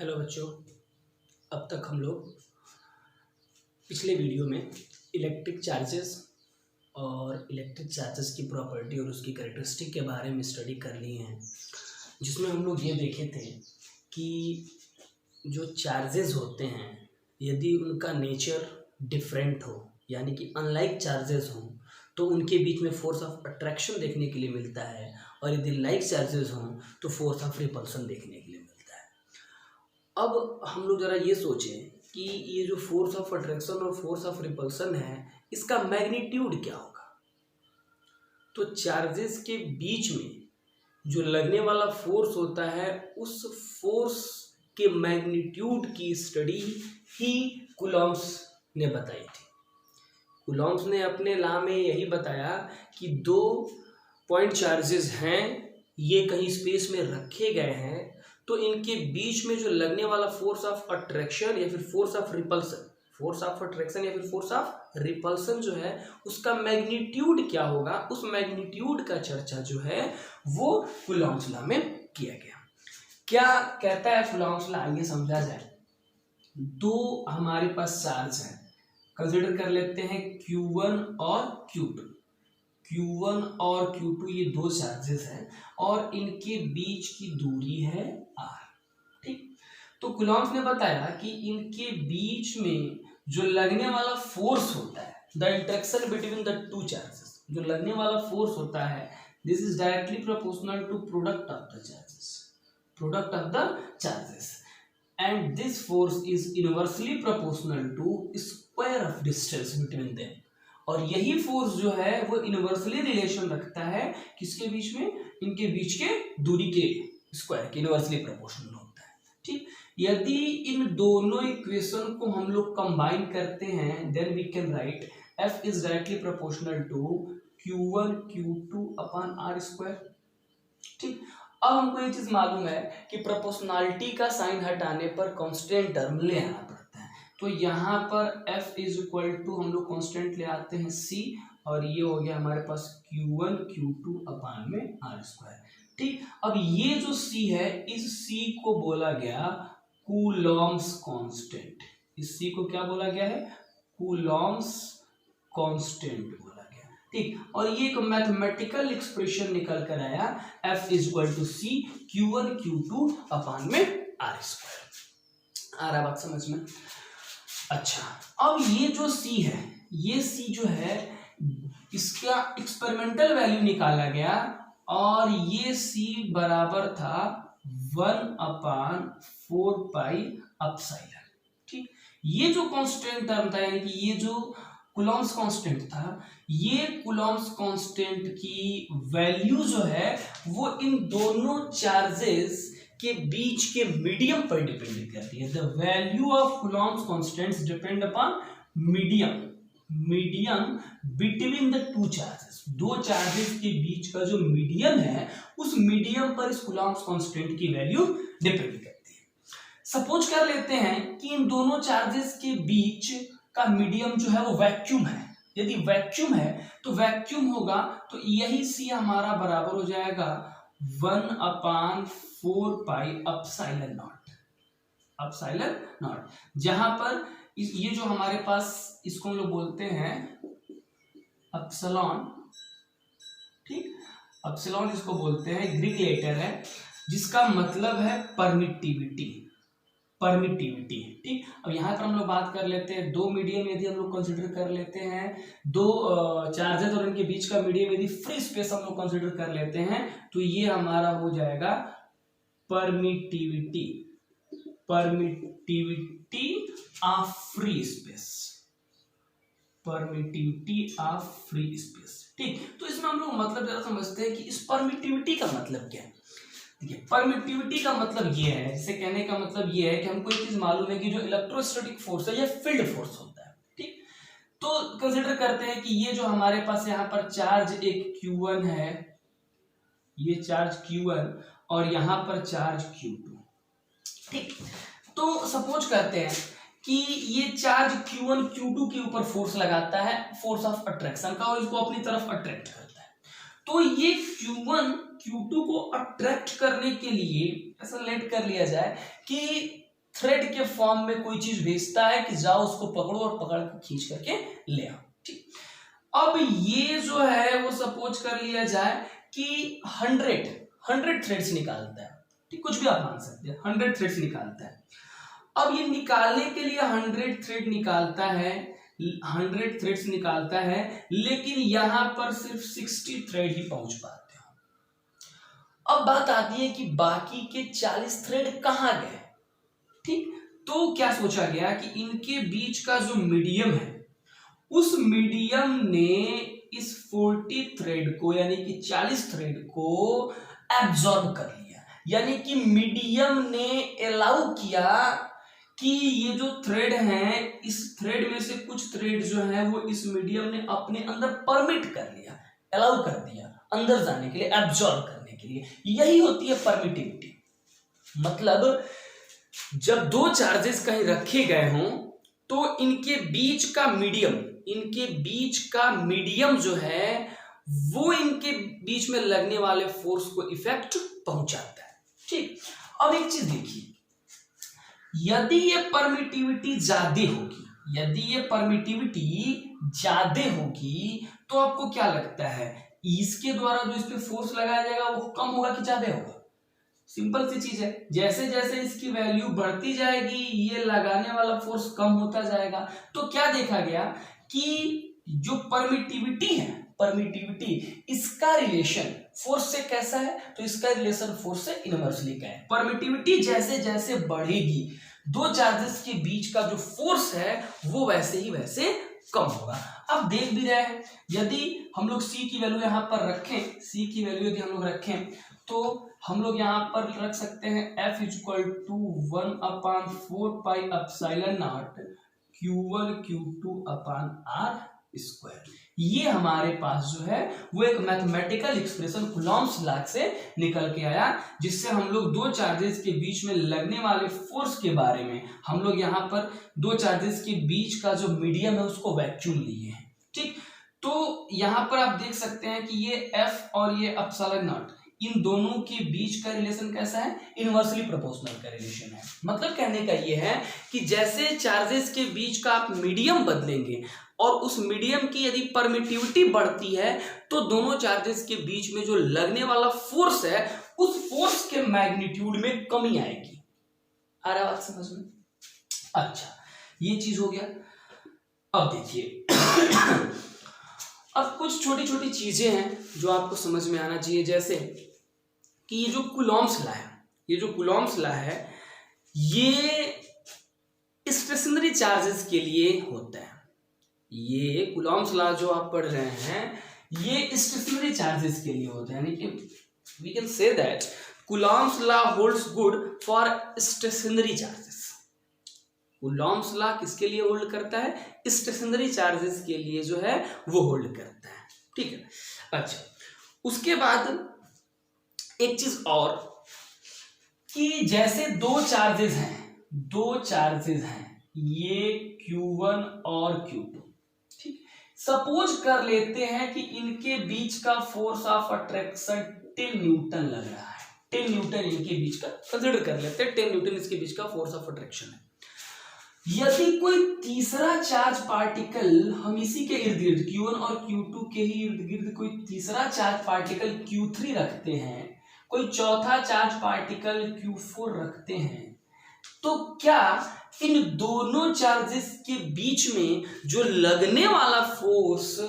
Hello बच्चों। अब तक हम लोग पिछले वीडियो में इलेक्ट्रिक चार्जेस और इलेक्ट्रिक चार्जेस की प्रॉपर्टी और उसकी कैरेक्टरिस्टिक के बारे में स्टडी कर लिए हैं, जिसमें हम लोग ये देखे थे कि जो चार्जेस होते हैं यदि उनका नेचर डिफरेंट हो, यानी कि अनलाइक चार्जेस हों, तो उनके बीच में फोर्स ऑफ अट्रैक्शन देखने के लिए मिलता है, और यदि लाइक चार्जेस हों तो फोर्स ऑफ रिपल्सन देखने के लिए मिलता है। अब हम लोग ज़रा ये सोचें कि ये जो फोर्स ऑफ अट्रैक्शन और फोर्स ऑफ रिपल्सन है, इसका मैग्नीट्यूड क्या होगा। तो चार्जेस के बीच में जो लगने वाला फोर्स होता है, उस फोर्स के मैग्नीट्यूड की स्टडी ही कूलॉम्ब्स ने बताई थी। कूलॉम्ब्स ने अपने लॉ में यही बताया कि दो पॉइंट चार्जेस हैं, ये कहीं स्पेस में रखे गए हैं, तो इनके बीच में जो लगने वाला फोर्स ऑफ अट्रैक्शन या फिर force of repulsion, force of attraction या फिर फोर्स ऑफ रिपल्सन जो है, उसका मैग्नीट्यूड क्या होगा, उस मैग्नीट्यूड का चर्चा जो है वो कूलॉम्ब्स लॉ में किया गया। क्या कहता है कूलॉम्ब्स लॉ, आइए समझा जाए। दो हमारे पास चार्ज हैं, कंसिडर कर लेते हैं Q1 और Q2। Q1 और Q2 ये दो चार्जेस हैं और इनके बीच की दूरी है R। ठीक, तो कूलॉम्ब्स ने बताया कि इनके बीच में जो लगने वाला फोर्स होता है, the interaction between the two charges, जो लगने वाला फोर्स होता है, this is directly proportional to product of the charges, and this force is inversely proportional to square of distance between them। और यही फोर्स जो है वो इनवर्सली रिलेशन रखता है किसके बीच में, इनके बीच के दूरी के स्क्वायर के इनवर्सली प्रोपोर्शनल होता है। ठीक, यदि इन दोनों इक्वेशन को हम लोग कंबाइन करते हैं, then we can write F is directly proportional to Q1 Q2 upon R square। ठीक, अब हमको ये चीज मालूम है कि प्रोपोर्शनलिटी का साइन हटाने पर कांस्टेंट टर्म ले आना पड़ता है, तो यहाँ पर F इज इक्वल टू हम लोग कांस्टेंट ले आते हैं C, और ये हो गया हमारे पास Q1 Q2 अपान में R स्क्वायर। ठीक, अब ये जो C है, इस C को बोला गया कूलॉम्ब्स कांस्टेंट। इस C को क्या बोला गया है, कूलॉम्ब्स कांस्टेंट बोला गया। ठीक, और ये एक मैथमेटिकल एक्सप्रेशन निकल कर आया, F is equal to C Q1 Q2 upon में R स्क्वायर। आ रहा बात समझ में? अच्छा, अब ये जो C है, ये C जो है, इसका एक्सपेरिमेंटल वैल्यू निकाला गया और ये C बराबर था 1/4 पाई एप्सिलॉन। ठीक, ये जो कांस्टेंट टर्म था, यानी कि ये जो कूलॉम्ब्स कांस्टेंट था, ये कूलॉम्ब्स कांस्टेंट की वैल्यू जो है वो इन दोनों चार्जेस के बीच के मीडियम पर डिपेंड करती है। The value of coulomb's constants depend upon medium between the two charges. दो चार्जेस के बीच का जो मीडियम है, उस मीडियम पर इस कूलॉम्ब्स कांस्टेंट की वैल्यू डिपेंड करती है। सपोज कर लेते हैं कि इन दोनों चार्जेस के बीच का मीडियम जो है वो वैक्यूम है। यदि वैक्यूम है तो वैक्यूम होगा, तो यही C हमारा बराबर हो जाएगा 1/4 पाई एप्सिलॉन नॉट, जहां पर ये जो हमारे पास, इसको हम लोग बोलते हैं एप्सिलॉन। ठीक, एप्सिलॉन इसको बोलते हैं, ग्रीक लेटर है जिसका मतलब है परमिटिविटी। ठीक, अब यहाँ पर हम लोग बात कर लेते हैं दो मीडियम यदि हम लोग कंसिडर कर लेते हैं, दो चार्जेस और इनके बीच का मीडियम यदि फ्री स्पेस हम लोग कंसिडर कर लेते हैं, तो ये हमारा हो जाएगा परमिटिविटी ऑफ फ्री स्पेस। ठीक, तो इसमें हम लोग मतलब जरा समझते हैं कि इस परमिटिविटी का मतलब क्या है। परमिटिविटी का मतलब ये है, जिसे कहने का मतलब ये है कि हमको एक चीज मालूम है कि जो इलेक्ट्रोस्टैटिक फोर्स है, ये फील्ड फोर्स होता है। ठीक, तो कंसीडर करते हैं कि ये जो हमारे पास यहाँ पर चार्ज एक Q1 है, ये चार्ज Q1 और यहाँ पर चार्ज Q2। ठीक, तो सपोज करते हैं कि ये चार्ज Q1 Q2 के ऊपर फोर्स लगाता है, फोर्स ऑफ अट्रैक्शन का, और इसको अपनी तरफ अट्रैक्ट करता है। तो ये Q1 Q2 को अट्रैक्ट करने के लिए ऐसा लेट कर लिया जाए कि थ्रेड के फॉर्म में कोई चीज भेजता है कि जाओ उसको पकड़ो और पकड़ के खींच करके ले आओ। ठीक, अब ये जो है वो सपोज कर लिया जाए कि 100 थ्रेड्स निकालता है। ठीक, कुछ भी आप मान सकते हैं, 100 थ्रेड्स निकालता है। अब ये निकालने के लिए 100 थ्रेड निकालता है, 100 थ्रेड्स निकालता है, लेकिन यहां पर सिर्फ 60 थ्रेड ही पहुंच पाते हो। अब बात आती है कि बाकी के 40 थ्रेड कहां गए। ठीक, तो क्या सोचा गया कि इनके बीच का जो मीडियम है उस मीडियम ने इस 40 थ्रेड को यानी कि 40 थ्रेड को एब्जॉर्ब कर लिया, यानी कि मीडियम ने अलाउ किया कि ये जो थ्रेड हैं इस थ्रेड में से कुछ थ्रेड जो है वो इस मीडियम ने अपने अंदर परमिट कर लिया, अलाउ कर दिया अंदर जाने के लिए, एब्जॉर्ब करने के लिए। यही होती है परमिटिविटी। मतलब जब दो चार्जेस कहीं रखे गए हों तो इनके बीच का मीडियम जो है वो इनके बीच में लगने वाले फोर्स को इफेक्ट पहुंचाता है। ठीक, अब एक चीज देखिए, यदि ये परमिटिविटी ज्यादा होगी तो आपको क्या लगता है, इसके द्वारा जो इस पे फोर्स लगाया जाएगा वो कम होगा कि ज्यादा होगा? सिंपल सी चीज है, जैसे जैसे इसकी वैल्यू बढ़ती जाएगी ये लगाने वाला फोर्स कम होता जाएगा। तो क्या देखा गया कि जो परमिटिविटी इसका रिलेशन फोर्स से कैसा है, तो इसका रिलेशन फोर्स से इनवर्सली का है। परमिटिविटी जैसे जैसे बढ़ेगी दो चार्जेस के बीच का जो फोर्स है वो वैसे ही वैसे कम होगा। अब देख भी रहे हैं, यदि हम लोग C की वैल्यू यहाँ पर रखें, C की वैल्यू यदि हम लोग रखें तो हम लोग यहाँ पर रख सकते हैं F = 1/4 pi epsilon not Q1 Q2/R²। ये हमारे पास जो है वो एक मैथमेटिकल एक्सप्रेशन कूलॉम्स लॉ से निकल के आया, जिससे हम लोग दो चार्जेस के बीच में लगने वाले फोर्स के बारे में हम लोग यहाँ पर दो चार्जेस के बीच का जो मीडियम है उसको वैक्यूम लिए हैं। ठीक, तो यहाँ पर आप देख सकते हैं कि ये F और ये एप्सिलॉन नॉट, इन दोनों के बीच का रिलेशन कैसा है, इनवर्सली प्रोपोर्शनल का रिलेशन है। मतलब कहने का ये है कि जैसे चार्जेस के बीच का आप मीडियम बदलेंगे और उस मीडियम की यदि परमिटिविटी बढ़ती है तो दोनों चार्जेस के बीच में जो लगने वाला फोर्स है उस फोर्स के मैग्नीट्यूड में कमी आएगी। आ रहा बात समझ में? अच्छा, ये चीज हो गया। अब देखिए अब कुछ छोटी छोटी चीजें हैं जो आपको समझ में आना चाहिए, जैसे कि ये जो कूलॉम्स लॉ है ये स्टेशनरी चार्जेस के लिए होता है। ये कूलॉम्स लॉ जो आप पढ़ रहे हैं ये स्टेशनरी चार्जेस के लिए होता है, यानी कि we can say that Coulomb's law holds good for stationary charges. Coulomb's law किसके लिए होल्ड करता है? स्टेशनरी चार्जेस के लिए जो है वो होल्ड करता है। ठीक है, अच्छा, उसके बाद एक चीज और कि जैसे दो चार्जेस हैं ये Q1 और Q2। ठीक, सपोज कर लेते हैं कि इनके बीच का फोर्स ऑफ अट्रैक्शन 10 न्यूटन लग रहा है। 10 न्यूटन इनके बीच का कंसिडर कर लेते हैं, 10 न्यूटन इसके बीच का फोर्स ऑफ अट्रैक्शन है। यदि कोई तीसरा चार्ज पार्टिकल, हम इसी के इर्द गिर्द Q1 और Q2 के ही इर्द गिर्द कोई तीसरा चार्ज पार्टिकल Q3 रखते हैं, कोई चौथा चार्ज पार्टिकल Q4 रखते हैं, तो क्या इन दोनों चार्जेस के बीच में जो लगने वाला फोर्स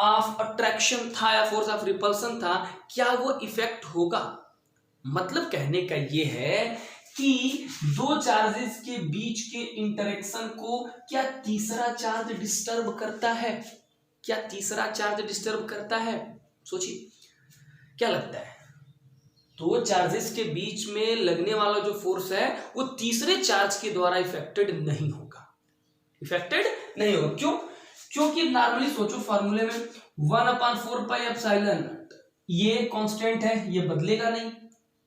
ऑफ अट्रैक्शन था या फोर्स ऑफ रिपल्सन था, क्या वो इफेक्ट होगा? मतलब कहने का ये है कि दो चार्जेस के बीच के इंटरेक्शन को क्या तीसरा चार्ज डिस्टर्ब करता है? सोचिए क्या लगता है? दो चार्जेस के बीच में लगने वाला जो फोर्स है वो तीसरे चार्ज के द्वारा इफेक्टेड नहीं होगा। क्यों? क्योंकि नॉर्मली सोचो फॉर्मूले में 1/4 पाई एप्सिलॉन ये कांस्टेंट है, ये बदलेगा नहीं,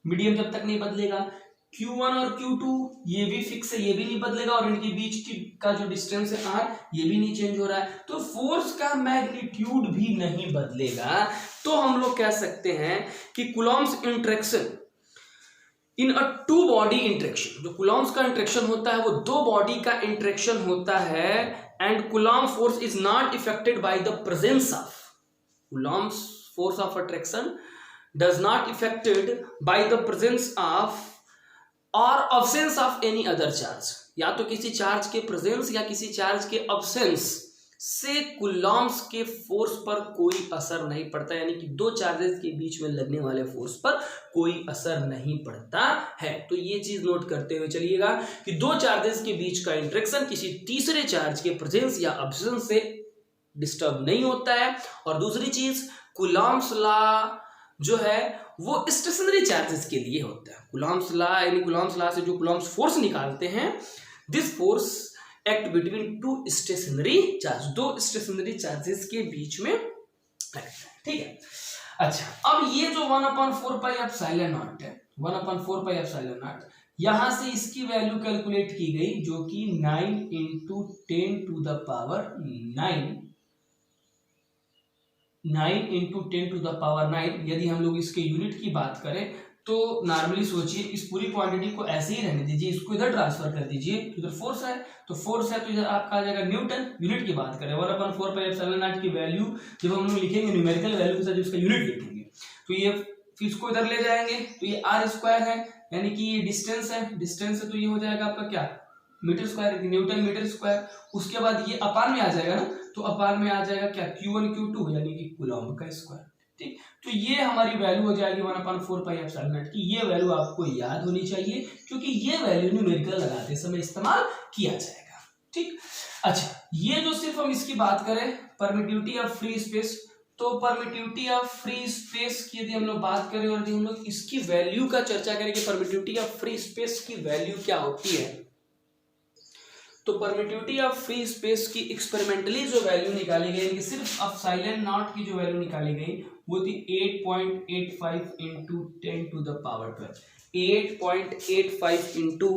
मीडियम जब तक नहीं बदलेगा। Q1 और Q2 ये भी फिक्स है, ये भी नहीं बदलेगा, और इनके बीच का जो डिस्टेंस है R ये भी नहीं चेंज हो रहा है, तो फोर्स का मैग्नीट्यूड भी नहीं बदलेगा। तो हम लोग कह सकते हैं कि coulomb's interaction in a two body interaction, जो कूलॉम्स का इंटरेक्शन होता है वो दो बॉडी का इंटरेक्शन होता है, and coulomb force is not affected by the presence of, coulomb's force of attraction does not affected by the presence of और absence of any other charge, या तो किसी चार्ज के प्रेजेंस या किसी चार्ज के अब्सेंस से कूलॉम्स के फोर्स पर कोई असर नहीं पड़ता, यानी कि दो चार्जेस के बीच में लगने वाले फोर्स पर कोई असर नहीं पड़ता है। तो ये चीज नोट करते हुए चलिएगा कि दो चार्जेस के बीच का इंटरेक्शन किसी तीसरे चार्ज के प्रेजेंस या अब्सेंस से डिस्टर्ब नहीं होता है। और दूसरी चीज, कूलॉम्स लॉ जो है वो स्टेशनरी चार्जेस के लिए होता है। कूलॉम्स लॉ यानी कूलॉम्स लॉ से जो कूलॉम्स फोर्स निकालते हैं, this force act between two stationary charge, दो स्टेशनरी चार्जेस के बीच में लगता है, ठीक है। अच्छा, अब ये जो 1/4 पाई एप्सिलॉन नॉट है, 1/4 पाई एप्सिलॉन नॉट, यहां से इसकी वैल्यू कैलकुलेट की गई जो कि 9 × 10 टू द पावर 9 यदि हम लोग इसके यूनिट की बात करें तो नॉर्मली सोचिए इस पूरी क्वांटिटी को ऐसे ही रहने दीजिए, इसको इधर ट्रांसफर कर दीजिए, इधर फोर्स है तो इधर आपका आ जाएगा न्यूटन। यूनिट की बात करें 1/4 पाई एप्सिलॉन नॉट की वैल्यू जब हम लोग लिखेंगे न्यूमेरिकल वैल्यू के साथ इसका यूनिट लिखेंगे तो ये फिर इसको इधर ले जाएंगे तो ये r² है, यानी कि ये डिस्टेंस है तो ये हो जाएगा आपका क्या, metre square, newton metre square. उसके बाद ये अपान में आ जाएगा ना, तो अपान में आ जाएगा क्या, Q1 Q2 यानी कि कूलॉम का स्क्वायर, ठीक। तो ये हमारी वैल्यू हो जाएगी 1/4 पाई एप्सिलॉन नॉट की। ये वैल्यू आपको याद होनी चाहिए क्योंकि ये वैल्यू न्यूमेरिकल लगाते समय इस्तेमाल किया जाएगा, ठीक। अच्छा, ये जो सिर्फ हम इसकी बात करें परमिटिविटी ऑफ फ्री स्पेस, तो परमिटिविटी ऑफ फ्री स्पेस की यदि हम लोग बात करें और यदि हम लोग इसकी वैल्यू का चर्चा करें कि परमिटिविटी ऑफ फ्री स्पेस की वैल्यू क्या होती है, तो परमिटिविटी ऑफ फ्री स्पेस की एक्सपेरिमेंटली जो वैल्यू निकाली गई कि सिर्फ एप्सिलॉन नॉट की जो वैल्यू निकाली गई वो थी 8.85 × 10 to the power 12, 8.85 ×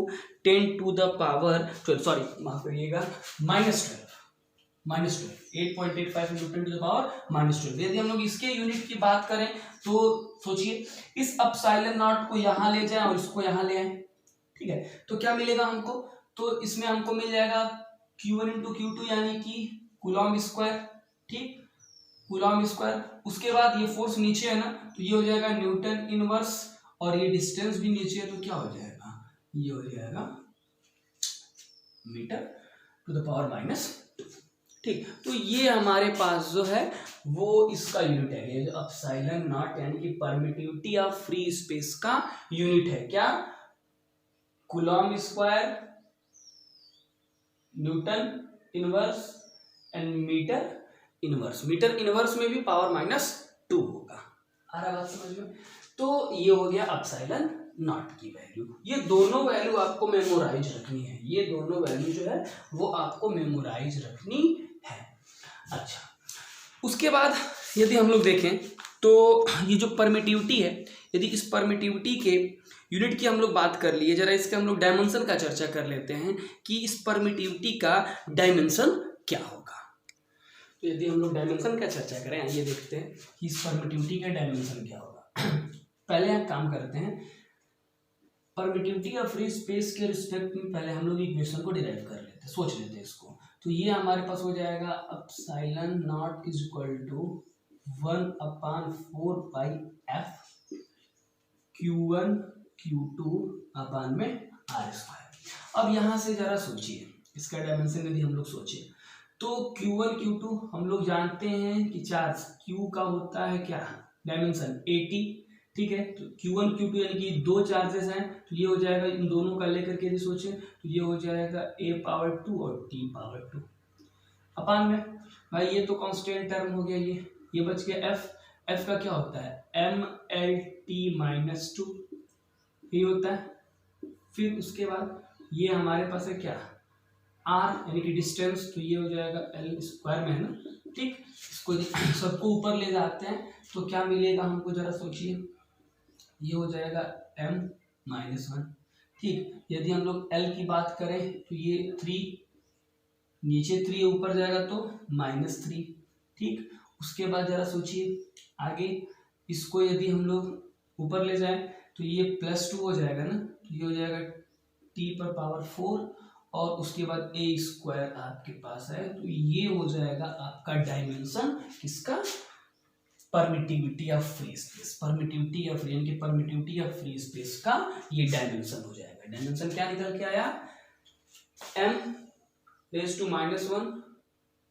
10 to the power 12, sorry माफ करिएगा -12, 8.85 × 10 टू द पावर -12। यदि हम लोग इसके यूनिट की बात करें तो सोचिए इस एप्सिलॉन नॉट को यहाँ ले जाए और इसको यहाँ ले आए, ठीक है, तो क्या मिलेगा हमको, तो इसमें हमको मिल जाएगा Q1 × Q2 यानी कि कूलॉम स्क्वायर, ठीक, कूलॉम स्क्वायर। उसके बाद ये फोर्स नीचे है ना तो ये हो जाएगा न्यूटन इनवर्स, और ये डिस्टेंस भी नीचे है तो क्या हो जाएगा, ये हो जाएगा मीटर टू द पावर -2, ठीक। तो ये हमारे पास जो है वो इसका यूनिट है, ये जो एप्सिलॉन नॉट यानी कि परमिटिविटी ऑफ फ्री स्पेस का यूनिट है, क्या, coulomb square, newton inverse and metre inverse. Metre inverse में भी पावर -2 होगा, आ रहा बात समझ में। तो ये हो गया एप्सिलॉन नॉट की वैल्यू। ये दोनों वैल्यू आपको मेमोराइज रखनी है, ये दोनों वैल्यू जो है वो आपको मेमोराइज रखनी है। अच्छा, उसके बाद यदि हम लोग देखें तो ये जो परमिटिविटी है, यदि इस परमिटिविटी के यूनिट की हम लोग बात कर लिए, जरा इसके हम लोग डायमेंशन का चर्चा कर लेते हैं कि इस परमिटिविटी का डायमेंशन क्या होगा। तो यदि हम लोग डायमेंशन का चर्चा करें, ये देखते हैं कि इस परमिटिविटी का डायमेंशन क्या होगा। पहले हम काम करते हैं परमिटिविटी ऑफ फ्री स्पेस के रिस्पेक्ट में, पहले हम लोग इक्वेशन को डिराइव कर लेते हैं, सोच लेते हैं इसको। तो ये हमारे पास हो जाएगा epsilon naught is equal to 1/4 pi f Q1 Q2 upon में r²। अब यहाँ से जरा सोचिए इसका डायमेंशन यदि हम लोग सोचे तो Q1 Q2 हम लोग जानते हैं कि चार्ज Q का होता है क्या, डायमेंशन 80, ठीक है। तो Q1 Q2 यानी कि दो चार्जेस हैं तो ये हो जाएगा, इन दोनों का लेकर के यदि सोचे तो ये हो जाएगा a⁴ और t⁴ अपान में, भाई ये तो कांस्टेंट टर्म हो गया, ये बच गया f का क्या होता है mLT-2 ये होता है। फिर उसके बाद ये हमारे पास है क्या, r यानी कि डिस्टेंस, तो ये हो जाएगा L² में है ना, ठीक। इसको सबको ऊपर ले जाते हैं तो क्या मिलेगा हमको, जरा सोचिए, ये हो जाएगा m-1, ठीक। यदि हम लोग L की बात करें तो ये 3, नीचे 3 ऊपर जाएगा तो -3, ठीक। उसके बाद जरा सोचिए आगे, इसको यदि हम लोग ऊपर ले जाएं तो ये +2 हो जाएगा ना, तो ये हो जाएगा T⁴ और उसके बाद a² आपके पास है, तो ये हो जाएगा आपका डायमेंशन किसका, permittivity of free space, permittivity of यानी कि परमिटिविटी ऑफ फ्री स्पेस का ये डायमेंशन हो जाएगा। डायमेंशन क्या निकल के आया, m⁻⁻1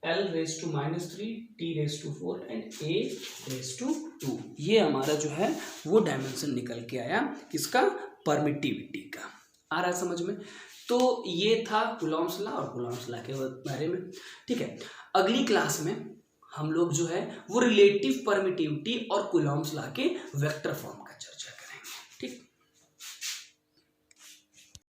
l⁻⁻3 t⁴ and a⁻²। ये हमारा जो है वो डायमेंशन निकल के आया किसका, परमिटिविटी का। आ रहा है समझ में। तो ये था कूलॉम्स लॉ और कूलॉम्स लॉ के बारे में। ठीक है, अगली क्लास में हम लोग जो है वो रिलेटिव परमिटिविटी और कूलॉम्स लॉ के वेक्टर फॉर्म